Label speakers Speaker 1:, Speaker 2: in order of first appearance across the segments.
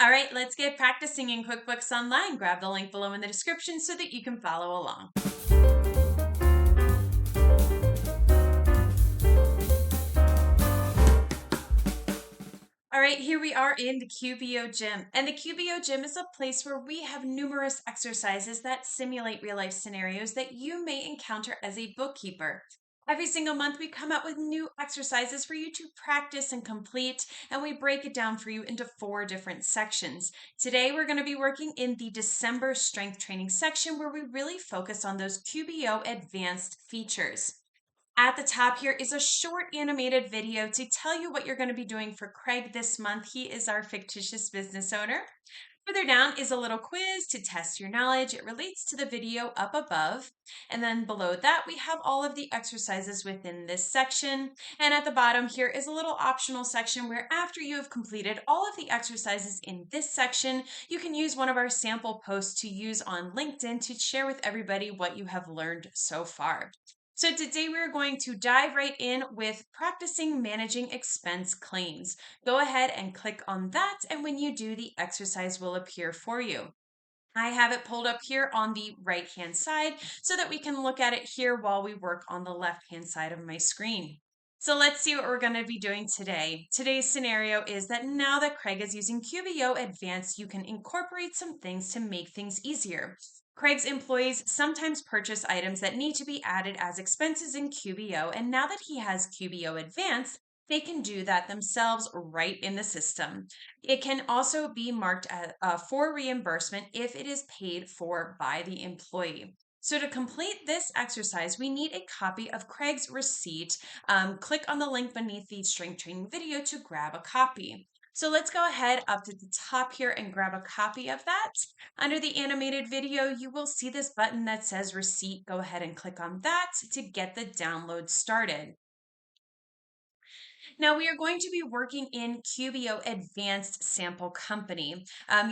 Speaker 1: All right, let's get practicing in QuickBooks Online. Grab the link below in the description so that you can follow along. All right, here we are in the QBO gym. And the QBO gym is a place where we have numerous exercises that simulate real life scenarios that you may encounter as a bookkeeper. Every single month, we come out with new exercises for you to practice and complete, and we break it down for you into 4 different sections. Today, we're going to be working in the December strength training section where we really focus on those QBO advanced features. At the top here is a short animated video to tell you what you're going to be doing for Craig this month. He is our fictitious business owner. Further down is a little quiz to test your knowledge. It relates to the video up above. And then below that, we have all of the exercises within this section. And at the bottom here is a little optional section where after you have completed all of the exercises in this section, you can use one of our sample posts to use on LinkedIn to share with everybody what you have learned so far. So today we're going to dive right in with practicing managing expense claims. Go ahead and click on that, and when you do, the exercise will appear for you. I have it pulled up here on the right-hand side so that we can look at it here while we work on the left-hand side of my screen. So let's see what we're going to be doing today. Today's scenario is that now that Craig is using QBO Advanced, you can incorporate some things to make things easier. Craig's employees sometimes purchase items that need to be added as expenses in QBO, and now that he has QBO Advanced, they can do that themselves right in the system. It can also be marked for reimbursement if it is paid for by the employee. So to complete this exercise, we need a copy of Craig's receipt. Click on the link beneath the strength training video to grab a copy. So let's go ahead up to the top here and grab a copy of that. Under the animated video, you will see this button that says receipt. Go ahead and click on that to get the download started. Now we are going to be working in QBO Advanced Sample Company.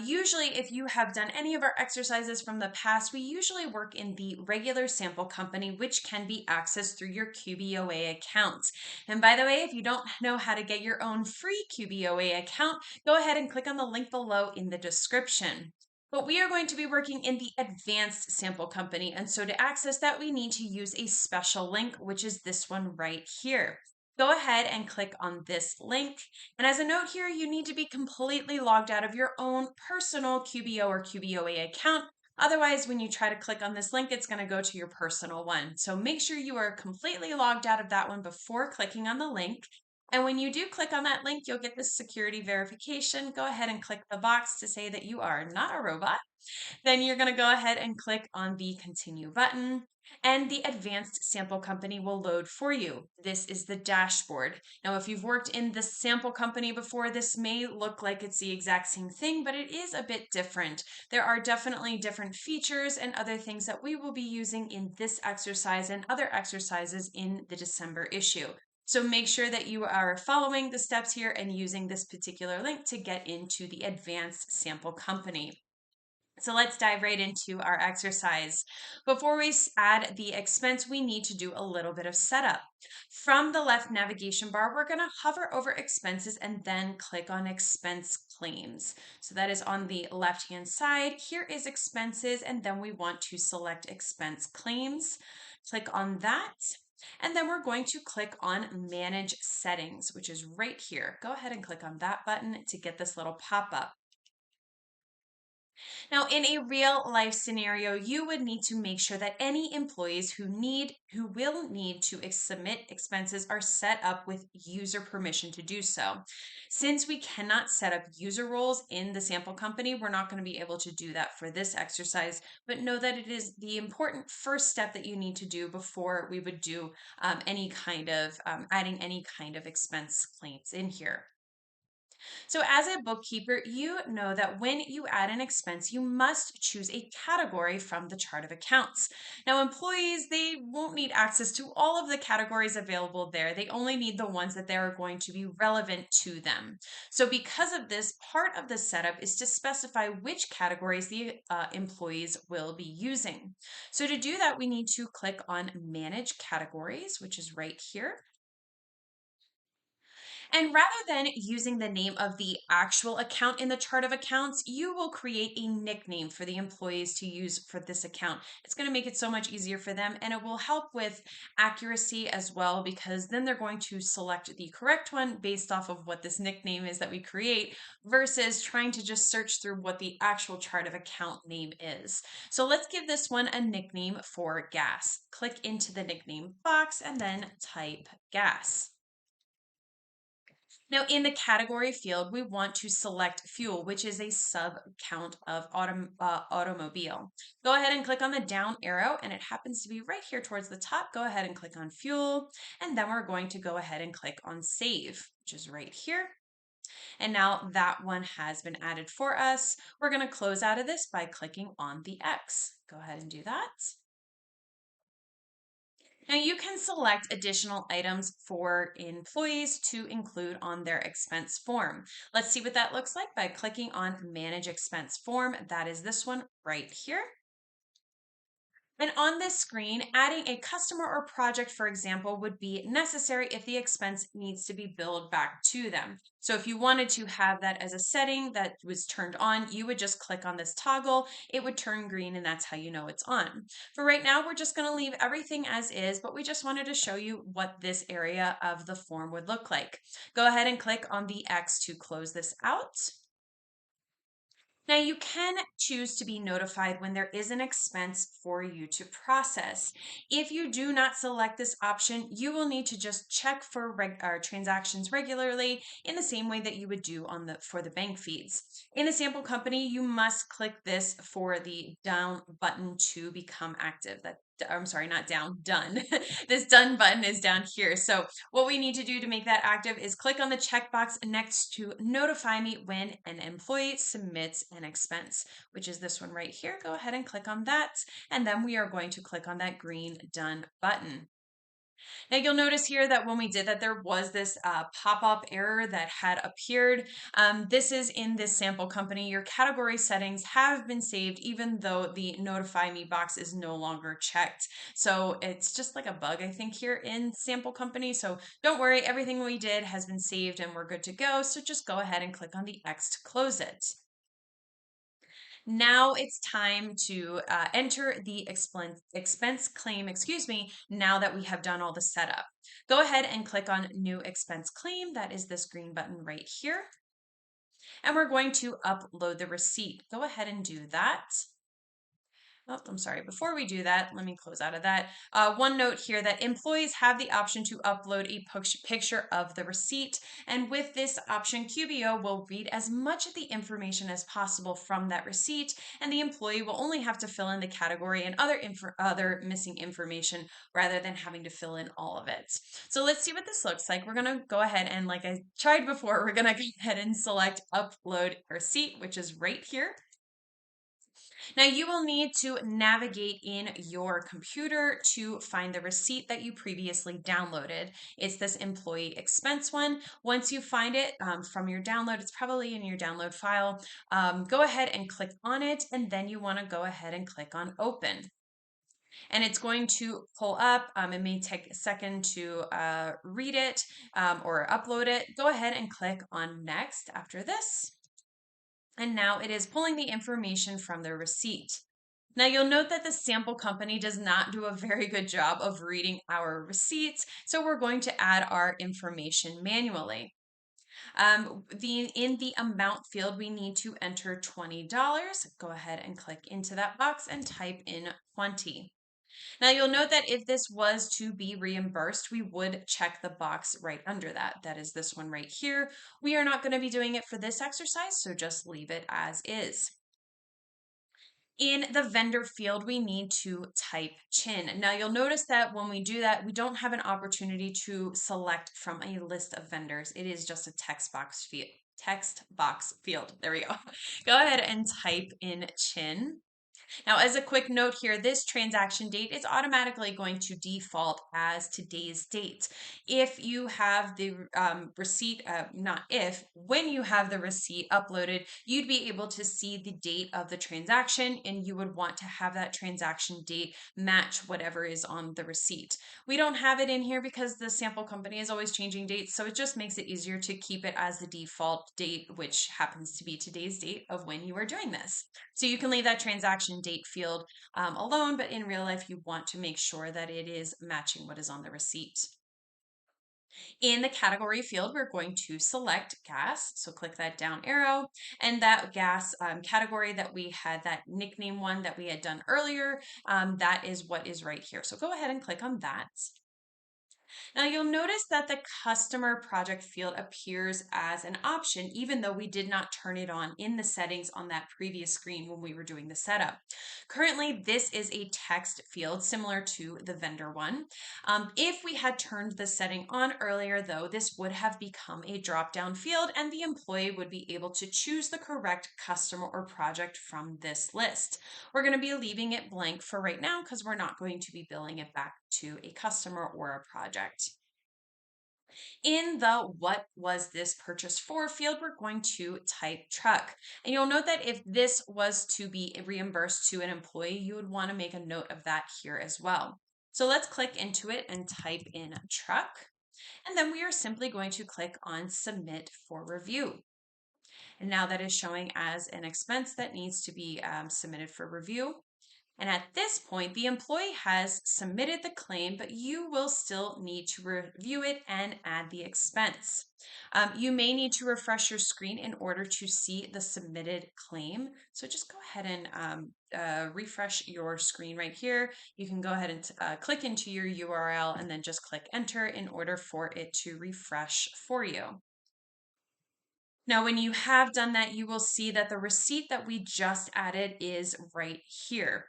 Speaker 1: Usually if you have done any of our exercises from the past, we usually work in the regular sample company, which can be accessed through your QBOA account. And by the way, if you don't know how to get your own free QBOA account, go ahead and click on the link below in the description. But we are going to be working in the advanced sample company. And so to access that, we need to use a special link, which is this one right here. Go ahead and click on this link. And as a note here, you need to be completely logged out of your own personal QBO or QBOA account. Otherwise, when you try to click on this link, it's going to go to your personal one. So make sure you are completely logged out of that one before clicking on the link. And when you do click on that link, you'll get this security verification. Go ahead and click the box to say that you are not a robot. Then you're going to go ahead and click on the continue button, and the advanced sample company will load for you. This is the dashboard. Now, if you've worked in the sample company before, this may look like it's the exact same thing, but it is a bit different. There are definitely different features and other things that we will be using in this exercise and other exercises in the December issue. So make sure that you are following the steps here and using this particular link to get into the advanced sample company. So let's dive right into our exercise. Before we add the expense, we need to do a little bit of setup. From the left navigation bar, we're going to hover over expenses and then click on expense claims. So that is on the left-hand side. Here is expenses, and then we want to select expense claims. Click on that. And then we're going to click on Manage Settings, which is right here. Go ahead and click on that button to get this little pop-up. Now, in a real life scenario, you would need to make sure that any employees who will need to submit expenses are set up with user permission to do so. Since we cannot set up user roles in the sample company, we're not going to be able to do that for this exercise, but know that it is the important first step that you need to do before we would do adding any kind of expense claims in here. So as a bookkeeper, you know that when you add an expense, you must choose a category from the chart of accounts. Now, employees, they won't need access to all of the categories available there. They only need the ones that they are going to be relevant to them. So because of this, part of the setup is to specify which categories the employees will be using. So to do that, we need to click on Manage Categories, which is right here. And rather than using the name of the actual account in the chart of accounts, you will create a nickname for the employees to use for this account. It's going to make it so much easier for them, and it will help with accuracy as well, because then they're going to select the correct one based off of what this nickname is that we create versus trying to just search through what the actual chart of account name is. So let's give this one a nickname for gas. Click into the nickname box and then type gas. Now, in the category field, we want to select fuel, which is a sub-count of automobile. Go ahead and click on the down arrow, and it happens to be right here towards the top. Go ahead and click on fuel, and then we're going to go ahead and click on save, which is right here. And now that one has been added for us. We're going to close out of this by clicking on the X. Go ahead and do that. Now you can select additional items for employees to include on their expense form. Let's see what that looks like by clicking on Manage Expense Form. That is this one right here. And on this screen, adding a customer or project, for example, would be necessary if the expense needs to be billed back to them. So if you wanted to have that as a setting that was turned on, you would just click on this toggle. It would turn green, and that's how you know it's on. For right now, we're just going to leave everything as is, but we just wanted to show you what this area of the form would look like. Go ahead and click on the X to close this out. Now you can choose to be notified when there is an expense for you to process. If you do not select this option, you will need to just check for transactions regularly in the same way that you would do for the bank feeds. In the sample company, you must click this for the down button to become active. I'm sorry, not down, done. This done button is down here. So what we need to do to make that active is click on the checkbox next to notify me when an employee submits an expense, which is this one right here. Go ahead and click on that. And then we are going to click on that green done button. Now you'll notice here that when we did that, there was this pop-up error that had appeared. This is in this sample company. Your category settings have been saved even though the notify me box is no longer checked. So it's just like a bug, I think, here in sample company. So don't worry, everything we did has been saved and we're good to go. So just go ahead and click on the X to close it. Now it's time to enter the expense claim, now that we have done all the setup. Go ahead and click on New Expense Claim. That is this green button right here. And we're going to upload the receipt. Go ahead and do that. Oh, I'm sorry. Before we do that, let me close out of that. One note here that employees have the option to upload a picture of the receipt. And with this option, QBO will read as much of the information as possible from that receipt, and the employee will only have to fill in the category and other missing information rather than having to fill in all of it. So let's see what this looks like. We're going to go ahead and, like I tried before, we're going to go ahead and select Upload Receipt, which is right here. Now you will need to navigate in your computer to find the receipt that you previously downloaded. It's this employee expense one. Once you find it from your download, it's probably in your download file. Go ahead and click on it, and then you want to go ahead and click on open. And it's going to pull up. It may take a second to read it or upload it. Go ahead and click on next after this. And now it is pulling the information from the receipt. Now you'll note that the sample company does not do a very good job of reading our receipts, so we're going to add our information manually. In the amount field, we need to enter $20. Go ahead and click into that box and type in 20. Now you'll note that if this was to be reimbursed, we would check the box right under that. That is this one right here. We are not going to be doing it for this exercise, so just leave it as is. In the vendor field, we need to type CHIN. Now you'll notice that when we do that, we don't have an opportunity to select from a list of vendors. It is just a text box field. There we go. Go ahead and type in CHIN. Now, as a quick note here, this transaction date is automatically going to default as today's date. If you have the receipt, not if, when you have the receipt uploaded, you'd be able to see the date of the transaction, and you would want to have that transaction date match whatever is on the receipt. We don't have it in here because the sample company is always changing dates, so it just makes it easier to keep it as the default date, which happens to be today's date of when you are doing this. So you can leave that transaction date field alone, but in real life, you want to make sure that it is matching what is on the receipt. In the category field, we're going to select gas. So click that down arrow, and that gas category that we had, that nickname one that we had done earlier, that is what is right here. So go ahead and click on that. Now you'll notice that the customer project field appears as an option, even though we did not turn it on in the settings on that previous screen when we were doing the setup. Currently, this is a text field similar to the vendor one. If we had turned the setting on earlier, though, this would have become a drop-down field, and the employee would be able to choose the correct customer or project from this list. We're going to be leaving it blank for right now because we're not going to be billing it back to a customer or a project. In the "what was this purchase for" field, we're going to type truck. And you'll note that if this was to be reimbursed to an employee, you would want to make a note of that here as well. So let's click into it and type in truck. And then we are simply going to click on submit for review. And now that is showing as an expense that needs to be submitted for review. And at this point, the employee has submitted the claim, but you will still need to review it and add the expense. You may need to refresh your screen in order to see the submitted claim. So just go ahead and refresh your screen right here. You can go ahead and click into your URL and then just click enter in order for it to refresh for you. Now, when you have done that, you will see that the receipt that we just added is right here.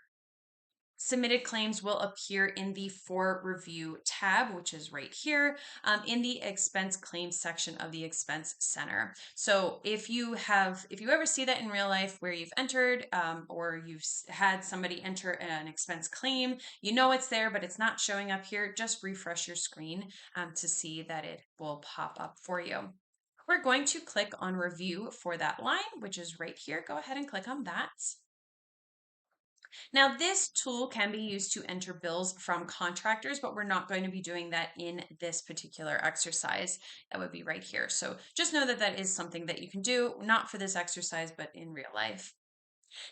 Speaker 1: Submitted claims will appear in the For Review tab, which is right here in the expense claims section of the Expense Center. So if you ever see that in real life where you've entered or you've had somebody enter an expense claim, you know it's there, but it's not showing up here, just refresh your screen to see that it will pop up for you. We're going to click on Review for that line, which is right here. Go ahead and click on that. Now, this tool can be used to enter bills from contractors, but we're not going to be doing that in this particular exercise. That would be right here. So just know that that is something that you can do, not for this exercise, but in real life.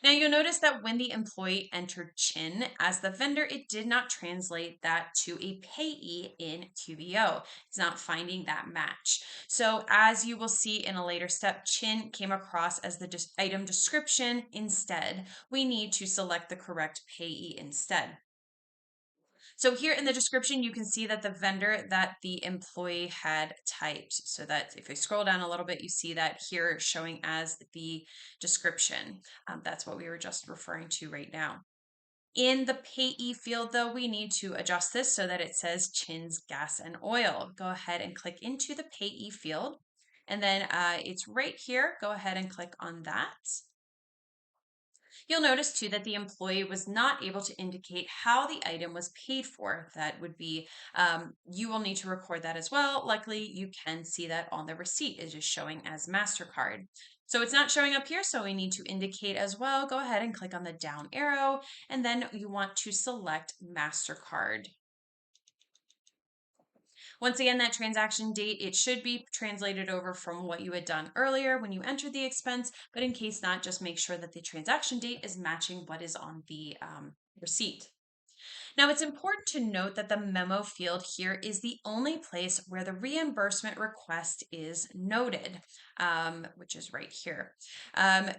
Speaker 1: Now you'll notice that when the employee entered Chin as the vendor, it did not translate that to a payee in QBO. It's not finding that match. So as you will see in a later step, Chin came across as the item description instead. We need to select the correct payee instead. So here in the description, you can see that the vendor that the employee had typed. So that if I scroll down a little bit, you see that here showing as the description. That's what we were just referring to right now. In the payee field, though, we need to adjust this so that it says Chin's Gas and Oil. Go ahead and click into the payee field. And then it's right here. Go ahead and click on that. You'll notice too that the employee was not able to indicate how the item was paid for. That would be, you will need to record that as well. Luckily, you can see that on the receipt. It is showing as MasterCard. So it's not showing up here, so we need to indicate as well. Go ahead and click on the down arrow, and then you want to select MasterCard. Once again, that transaction date, it should be translated over from what you had done earlier when you entered the expense, but in case not, just make sure that the transaction date is matching what is on the receipt. Now, it's important to note that the memo field here is the only place where the reimbursement request is noted, which is right here.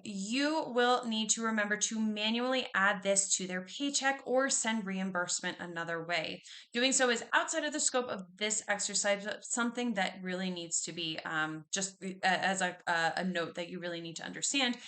Speaker 1: You will need to remember to manually add this to their paycheck or send reimbursement another way. Doing so is outside of the scope of this exercise, but something that really needs to be just as a note that you really need to understand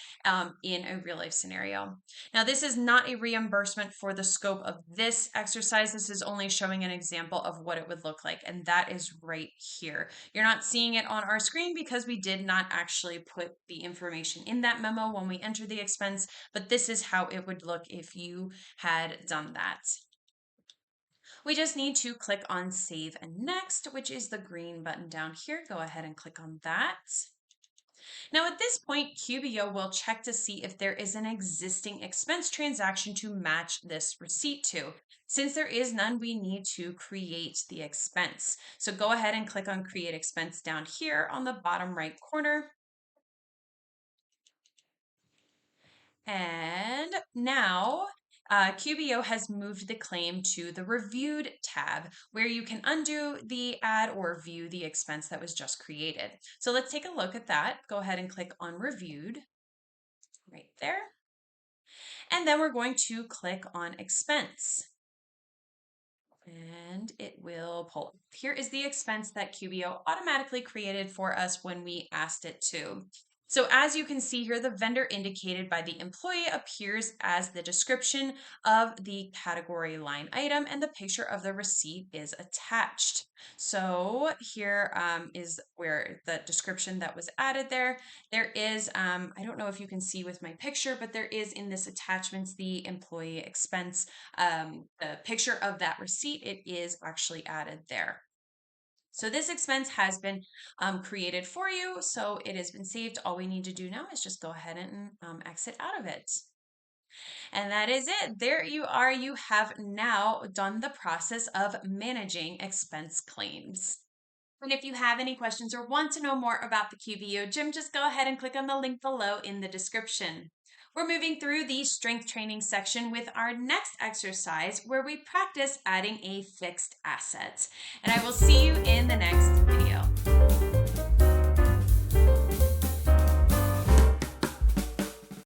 Speaker 1: in a real life scenario. Now, this is not a reimbursement for the scope of this exercise. This is only showing an example of what it would look like, and that is right here. You're not seeing it on our screen because we did not not actually put the information in that memo when we enter the expense, but this is how it would look if you had done that. We just need to click on Save and Next, which is the green button down here. Go ahead and click on that. Now at this point, QBO will check to see if there is an existing expense transaction to match this receipt to. Since there is none, we need to create the expense. So go ahead and click on Create Expense down here on the bottom right corner. And now QBO has moved the claim to the Reviewed tab, where you can undo the add or view the expense that was just created. So let's take a look at that. Go ahead and click on Reviewed right there. And then we're going to click on Expense. And it will pull. Here is the expense that QBO automatically created for us when we asked it to. So as you can see here, the vendor indicated by the employee appears as the description of the category line item, and the picture of the receipt is attached. So here is where the description that was added there. There is, I don't know if you can see with my picture, but there is in this attachments the employee expense, the picture of that receipt. It is actually added there. So this expense has been created for you, so it has been saved. All we need to do now is just go ahead and exit out of it. And that is it. There you are. You have now done the process of managing expense claims. And if you have any questions or want to know more about the QBO Gym, just go ahead and click on the link below in the description. We're moving through the strength training section with our next exercise where we practice adding a fixed asset. And I will see you in the next video.